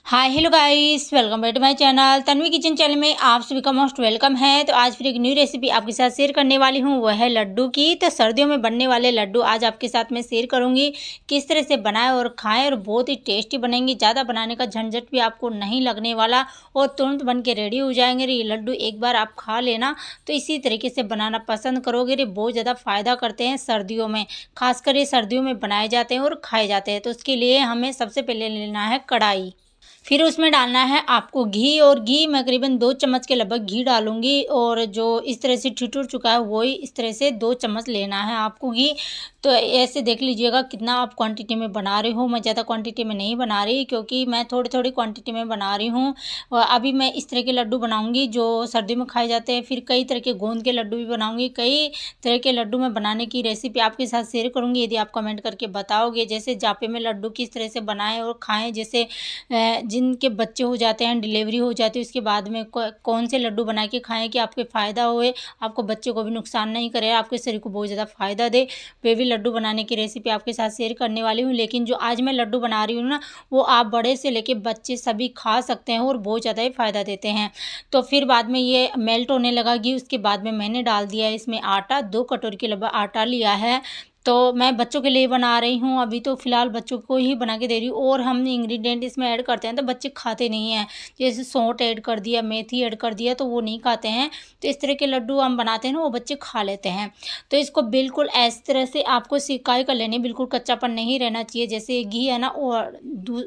Hi hello guys, welcome back to my channel Tanvi kitchen channel में आप सभी का मोस्ट वेलकम है। तो आज फिर एक न्यू रेसिपी आपके साथ शेयर करने वाली हूँ, वह है लड्डू की। तो सर्दियों में बनने वाले लड्डू आज आपके साथ में शेयर करूँगी, किस तरह से बनाएं और खाएं, और बहुत ही टेस्टी बनेंगी। ज़्यादा बनाने का झंझट भी आपको नहीं लगने वाला और तुरंत बन के रेडी हो जाएंगे। ये लड्डू एक बार आप खा लेना तो इसी तरीके से बनाना पसंद करोगे। ये बहुत ज़्यादा फ़ायदा करते हैं सर्दियों में, खासकर ये सर्दियों में बनाए जाते हैं और खाए जाते हैं। तो उसके लिए हमें सबसे पहले लेना है कढ़ाई, फिर उसमें डालना है आपको घी। और घी मैं करीबन 2 चम्मच के लगभग घी डालूंगी, और जो इस तरह से ठिठुर चुका है वही इस तरह से 2 चम्मच लेना है आपको घी। तो ऐसे देख लीजिएगा कितना आप क्वांटिटी में बना रहे हो। मैं ज़्यादा क्वांटिटी में नहीं बना रही, क्योंकि मैं थोड़ी थोड़ी क्वांटिटी में बना रही हूँ। और अभी मैं इस तरह के लड्डू बनाऊँगी जो सर्दी में खाए जाते हैं। फिर कई तरह के गोंद के लड्डू भी बनाऊँगी। कई तरह के लड्डू मैं बनाने की रेसिपी आपके साथ शेयर करूँगी, यदि आप कमेंट करके बताओगे। जैसे जापे में लड्डू किस तरह से बनाएं और खाएं। जैसे जिनके बच्चे हो जाते हैं, डिलीवरी हो जाती है, उसके बाद में कौन से लड्डू बना के खाएं कि आपके फ़ायदा होए, आपको बच्चे को भी नुकसान नहीं करे, आपके शरीर को बहुत ज़्यादा फ़ायदा दे। वे भी लड्डू बनाने की रेसिपी आपके साथ शेयर करने वाली हूँ। लेकिन जो आज मैं लड्डू बना रही हूँ ना, वो आप बड़े से लेके बच्चे सभी खा सकते हैं और बहुत ज़्यादा ही फ़ायदा देते हैं। तो फिर बाद में ये मेल्ट होने लगा घी। उसके बाद में मैंने डाल दिया है इसमें आटा। 2 कटोरी के लगभग आटा लिया है। तो मैं बच्चों के लिए बना रही हूँ, अभी तो फ़िलहाल बच्चों को ही बना के दे रही हूँ। और हम इंग्रेडिएंट इसमें ऐड करते हैं तो बच्चे खाते नहीं हैं। जैसे सौंठ ऐड कर दिया, मेथी ऐड कर दिया, तो वो नहीं खाते हैं। तो इस तरह के लड्डू हम बनाते हैं ना, वो बच्चे खा लेते हैं। तो इसको बिल्कुल इस तरह से आपको सिकाई कर लेनी, बिल्कुल कच्चापन नहीं रहना चाहिए। जैसे घी है ना, वो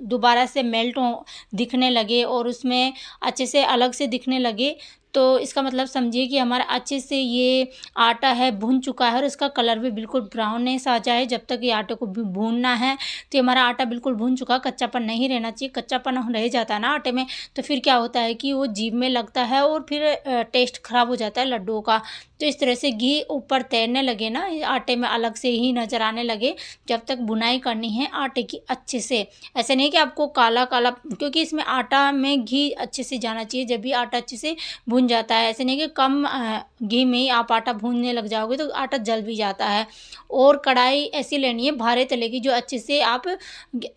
दोबारा से मेल्ट हो दिखने लगे और उसमें अच्छे से अलग से दिखने लगे, तो इसका मतलब समझिए कि हमारा अच्छे से ये आटा है भुन चुका है और इसका कलर भी बिल्कुल ब्राउननेस आ जाए। जब तक ये आटे को भूनना है, तो हमारा आटा बिल्कुल भुन चुका, कच्चापन नहीं रहना चाहिए। कच्चापन रह जाता है ना आटे में, तो फिर क्या होता है कि वो जीभ में लगता है और फिर टेस्ट खराब हो जाता है लड्डुओं का। तो इस तरह से घी ऊपर तैरने लगे ना, आटे में अलग से ही नज़र आने लगे, जब तक भुनाई करनी है आटे की अच्छे से। ऐसे नहीं कि आपको काला काला, क्योंकि इसमें आटा में घी अच्छे से जाना चाहिए, जब भी आटा अच्छे से भुन जाता है। ऐसे नहीं कि कम घी में ही आप आटा भूनने लग जाओगे तो आटा जल भी जाता है। और कढ़ाई ऐसी लेनी है भारे तले की, जो अच्छे से आप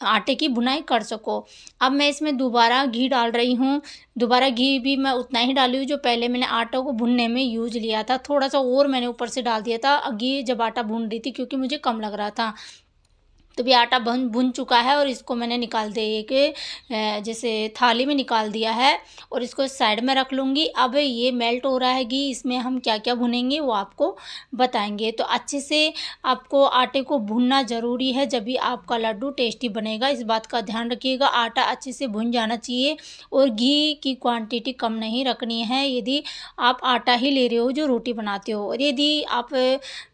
आटे की भुनाई कर सको। अब मैं इसमें दोबारा घी डाल रही हूँ। दोबारा घी भी मैं उतना ही डाली हूँ जो पहले मैंने आटा को भुनने में यूज लिया था। थोड़ा सा और मैंने ऊपर से डाल दिया था घी जब आटा भून रही थी, क्योंकि मुझे कम लग रहा था। तो भी आटा भुन चुका है और इसको मैंने निकाल दे के जैसे थाली में निकाल दिया है, और इसको साइड में रख लूँगी। अब ये मेल्ट हो रहा है घी, इसमें हम क्या क्या भुनेंगे वो आपको बताएंगे। तो अच्छे से आपको आटे को भुनना ज़रूरी है, जब भी आपका लड्डू टेस्टी बनेगा। इस बात का ध्यान रखिएगा, आटा अच्छे से भुन जाना चाहिए और घी की क्वांटिटी कम नहीं रखनी है, यदि आप आटा ही ले रहे हो जो रोटी बनाते हो। और यदि आप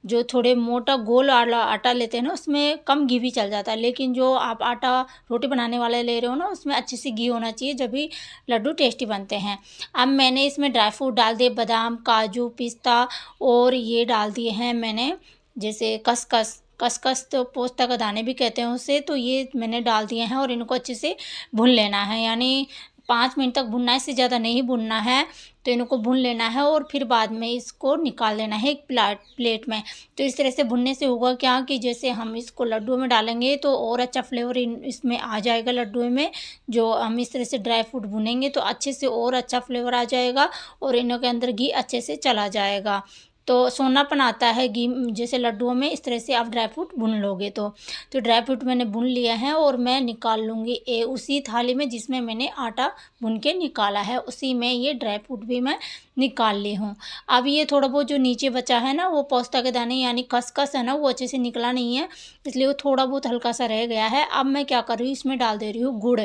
जो थोड़े मोटा गोल वाला आटा लेते हैं ना, उसमें कम घी भी चल जाता है। लेकिन जो आप आटा रोटी बनाने वाला ले रहे हो ना, उसमें अच्छे से घी होना चाहिए, जब भी लड्डू टेस्टी बनते हैं। अब मैंने इसमें ड्राई फ्रूट डाल दिए, बादाम, काजू, पिस्ता, और ये डाल दिए हैं मैंने जैसे खसखस। खसखस तो पोस्ता का दाने भी कहते हैं उसे। तो ये मैंने डाल दिए हैं और इनको अच्छे से भून लेना है, यानी 5 मिनट तक भुनना है, इससे ज़्यादा नहीं भुनना है। तो इनको भून लेना है और फिर बाद में इसको निकाल लेना है एक प्लेट में। तो इस तरह से भुनने से होगा क्या कि जैसे हम इसको लड्डू में डालेंगे तो और अच्छा फ्लेवर इसमें आ जाएगा लड्डू में। जो हम इस तरह से ड्राई फ्रूट भुनेंगे तो अच्छे से और अच्छा फ्लेवर आ जाएगा और इनों के अंदर घी अच्छे से चला जाएगा। तो सोनापन आता है घी जैसे लड्डुओं में, इस तरह से आप ड्राई फ्रूट भून लोगे तो ड्राई फ्रूट मैंने भून लिया है और मैं निकाल लूँगी उसी थाली में जिसमें मैंने आटा भून के निकाला है, उसी में ये ड्राई फ्रूट भी मैं निकाल ली हूँ। अब ये थोड़ा बहुत जो नीचे बचा है ना, वो पोस्ता के दाने यानी खसखस है ना, वो अच्छे से निकला नहीं है, इसलिए वो थोड़ा बहुत हल्का सा रह गया है। अब मैं क्या कर रही हूँ, इसमें डाल दे रही हूँ गुड़।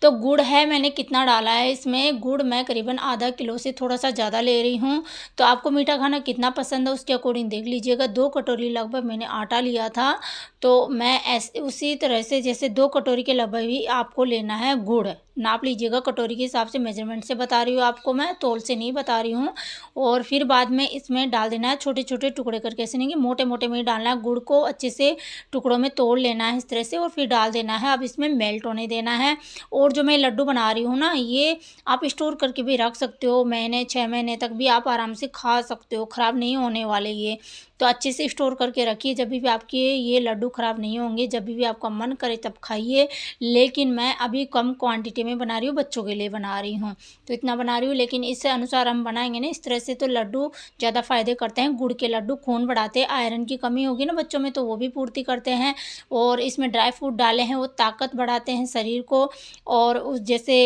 तो गुड़ है, मैंने कितना डाला है इसमें, गुड़ मैं करीबन आधा किलो से थोड़ा सा ज़्यादा ले रही हूँ। तो आपको मीठा खाना कितना पसंद है उसके अकॉर्डिंग देख लीजिएगा। 2 कटोरी लगभग मैंने आटा लिया था, तो मैं ऐसे उसी तरह से जैसे 2 कटोरी के लगभग ही आपको लेना है गुड़। नाप लीजिएगा, कटोरी के हिसाब से मेजरमेंट से बता रही हूँ आपको, मैं तौल से नहीं बता रही हूँ। और फिर बाद में इसमें डाल देना है छोटे छोटे टुकड़े करके, ऐसे नहीं कि मोटे मोटे में ही डालना है। गुड़ को अच्छे से टुकड़ों में तोड़ लेना है इस तरह से और फिर डाल देना है। अब इसमें मेल्ट होने देना है। और जो मैं लड्डू बना रही हूँ ना, ये आप स्टोर करके भी रख सकते हो, महीने 6 महीने तक भी आप आराम से खा सकते हो, ख़राब नहीं होने वाले ये। तो अच्छे से स्टोर करके रखिए, जब भी आपके ये लड्डू ख़राब नहीं होंगे, जब भी आपका मन करे तब खाइए। लेकिन मैं अभी कम क्वांटिटी में बना रही हूँ, बच्चों के लिए बना रही हूँ तो इतना बना रही हूँ। लेकिन इससे अनुसार हम बनाएंगे ना इस तरह से तो लड्डू ज़्यादा फ़ायदे करते हैं। गुड़ के लड्डू खून बढ़ाते हैं, आयरन की कमी होगी ना बच्चों में तो वो भी पूर्ति करते हैं। और इसमें ड्राई फ्रूट डाले हैं वो ताकत बढ़ाते हैं शरीर को। और उस जैसे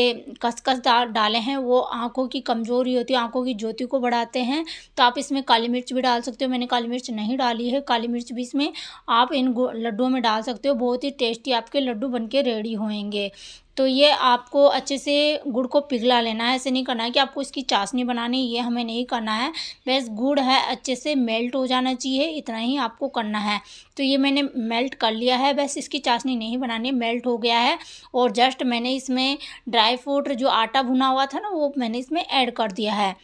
खसखस डाले हैं वो आँखों की कमज़ोरी होती है, आँखों की ज्योति को बढ़ाते हैं। तो आप इसमें काली मिर्च भी डाल सकते हो, मैंने काली मिर्च नहीं डाली है, काली मिर्च भी इसमें आप इन लड्डुओं में डाल सकते हो। बहुत ही टेस्टी आपके लड्डू बनके रेडी होंगे। तो ये आपको अच्छे से गुड़ को पिघला लेना है, ऐसे नहीं करना है कि आपको इसकी चाशनी बनानी, ये हमें नहीं करना है। बस गुड़ है अच्छे से मेल्ट हो जाना चाहिए, इतना ही आपको करना है। तो ये मैंने मेल्ट कर लिया है, बस इसकी चाशनी नहीं बनानी है, मेल्ट हो गया है। और जस्ट मैंने इसमें ड्राई फ्रूट जो आटा भुना हुआ था ना वो मैंने इसमें ऐड कर दिया है।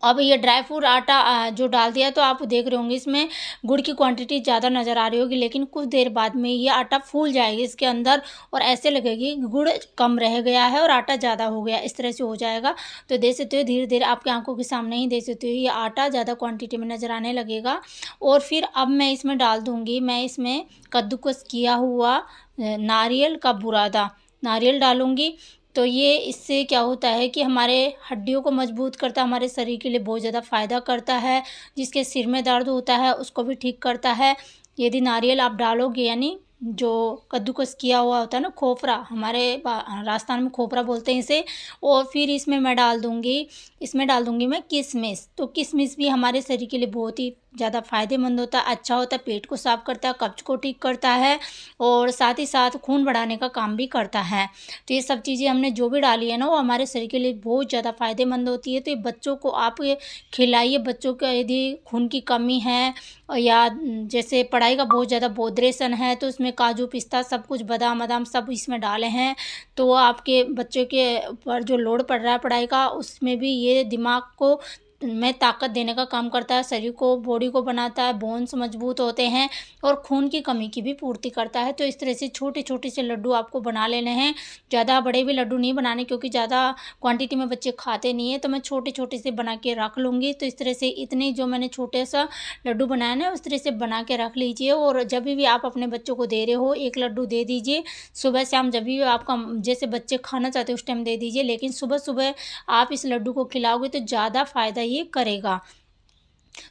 अब ये ड्राई फ्रूट आटा जो डाल दिया तो आप देख रहे होंगे इसमें गुड़ की क्वांटिटी ज़्यादा नज़र आ रही होगी, लेकिन कुछ देर बाद में ये आटा फूल जाएगी इसके अंदर और ऐसे लगेगी गुड़ कम रह गया है और आटा ज़्यादा हो गया, इस तरह से हो जाएगा। तो देख सकते हो धीरे धीरे आपकी आंखों के सामने ही देख सकते हो ये आटा ज़्यादा क्वान्टिटी में नज़र आने लगेगा। और फिर अब मैं इसमें डाल दूँगी, मैं इसमें कद्दूकस किया हुआ नारियल का बुरादा नारियल डालूँगी। तो ये इससे क्या होता है कि हमारे हड्डियों को मजबूत करता है, हमारे शरीर के लिए बहुत ज़्यादा फ़ायदा करता है। जिसके सिर में दर्द होता है उसको भी ठीक करता है। यदि नारियल आप डालोगे, यानी जो कद्दूकस किया हुआ होता है ना, खोपरा, हमारे राजस्थान में खोपरा बोलते हैं इसे। और फिर इसमें मैं डाल दूँगी मैं किशमिश। तो किशमिश भी हमारे शरीर के लिए बहुत ही ज़्यादा फ़ायदेमंद होता है, अच्छा होता है, पेट को साफ़ करता है, कब्ज़ को ठीक करता है और साथ ही साथ खून बढ़ाने का काम भी करता है। तो ये सब चीज़ें हमने जो भी डाली है ना वो हमारे शरीर के लिए बहुत ज़्यादा फ़ायदेमंद होती है। तो ये बच्चों को आप ये खिलाइए। बच्चों का यदि खून की कमी है या जैसे पढ़ाई का बहुत ज़्यादा बोदरेसन है तो उसमें काजू पिस्ता सब कुछ बादाम वादाम सब इसमें डाले हैं, तो आपके बच्चों के ऊपर जो लोड पड़ रहा है पढ़ाई का उसमें भी ये दिमाग को में ताकत देने का काम करता है, शरीर को बॉडी को बनाता है, बोन्स मजबूत होते हैं और खून की कमी की भी पूर्ति करता है। तो इस तरह से छोटे छोटे से लड्डू आपको बना लेने हैं, ज़्यादा बड़े भी लड्डू नहीं बनाने क्योंकि ज़्यादा क्वांटिटी में बच्चे खाते नहीं है, तो मैं छोटे छोटे से बना के रख लूँगी। तो इस तरह से इतने जो मैंने छोटे सा लड्डू बनाया ना उस तरह से बना के रख लीजिए। और जब भी आप अपने बच्चों को दे रहे हो एक लड्डू दे दीजिए, सुबह शाम जब भी आपका जैसे बच्चे खाना चाहते हो उस टाइम दे दीजिए, लेकिन सुबह सुबह आप इस लड्डू को खिलाओगे तो ज़्यादा फ़ायदा ये करेगा।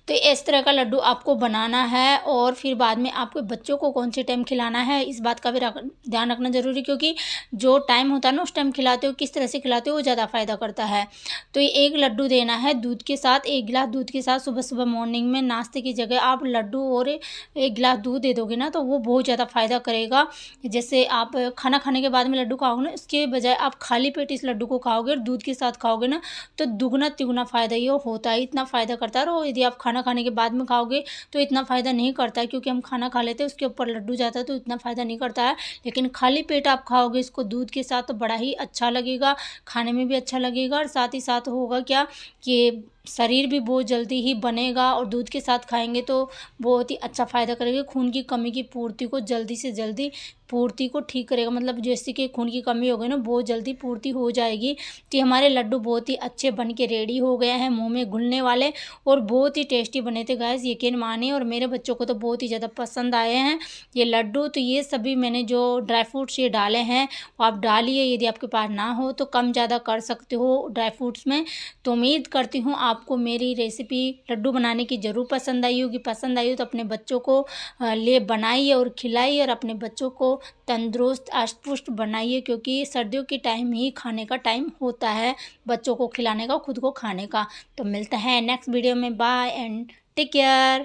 तो इस तरह का लड्डू आपको बनाना है। और फिर बाद में आपके बच्चों को कौन से टाइम खिलाना है इस बात का भी ध्यान रखना ज़रूरी, क्योंकि जो टाइम होता है ना उस टाइम खिलाते हो, किस तरह से खिलाते हो वो ज़्यादा फ़ायदा करता है। तो ये एक लड्डू देना है दूध के साथ, 1 गिलास दूध के साथ सुबह सुबह मॉर्निंग में नाश्ते की जगह आप लड्डू और 1 गिलास दूध दे दोगे ना तो वो बहुत ज़्यादा फ़ायदा करेगा। जैसे आप खाना खाने के बाद में लड्डू खाओगे ना, इसके बजाय आप खाली पेट इस लड्डू को खाओगे और दूध के साथ खाओगे ना तो दुगना तिगुना फ़ायदा ये होता है, इतना फ़ायदा करता है। और यदि आप खाना खाने के बाद में खाओगे तो इतना फ़ायदा नहीं करता है, क्योंकि हम खाना खा लेते हैं उसके ऊपर लड्डू जाता है तो इतना फ़ायदा नहीं करता है। लेकिन खाली पेट आप खाओगे इसको दूध के साथ तो बड़ा ही अच्छा लगेगा, खाने में भी अच्छा लगेगा और साथ ही साथ होगा क्या कि शरीर भी बहुत जल्दी ही बनेगा। और दूध के साथ खाएंगे तो बहुत ही अच्छा फ़ायदा करेगा, खून की कमी की पूर्ति को जल्दी से जल्दी पूर्ति को ठीक करेगा। मतलब जैसे कि खून की कमी हो गई ना बहुत जल्दी पूर्ति हो जाएगी। तो हमारे लड्डू बहुत ही अच्छे बन के रेडी हो गए हैं, मुंह में घुलने वाले और बहुत ही टेस्टी बने थे गाइस, यकीन मानिए। और मेरे बच्चों को तो बहुत ही ज़्यादा पसंद आए हैं ये लड्डू। तो ये सभी मैंने जो ड्राई फ्रूट्स ये डाले हैं वो आप डालिए, यदि आपके पास ना हो तो कम ज़्यादा कर सकते हो ड्राई फ्रूट्स में। तो उम्मीद करती हूँ आपको मेरी रेसिपी लड्डू बनाने की ज़रूर पसंद आई होगी। पसंद आई हो तो अपने बच्चों को ले बनाइए और खिलाइए और अपने बच्चों को तंदुरुस्त अष्टपुष्ट बनाइए, क्योंकि सर्दियों के टाइम ही खाने का टाइम होता है बच्चों को खिलाने का, खुद को खाने का। तो मिलते हैं नेक्स्ट वीडियो में, बाय एंड टेक केयर।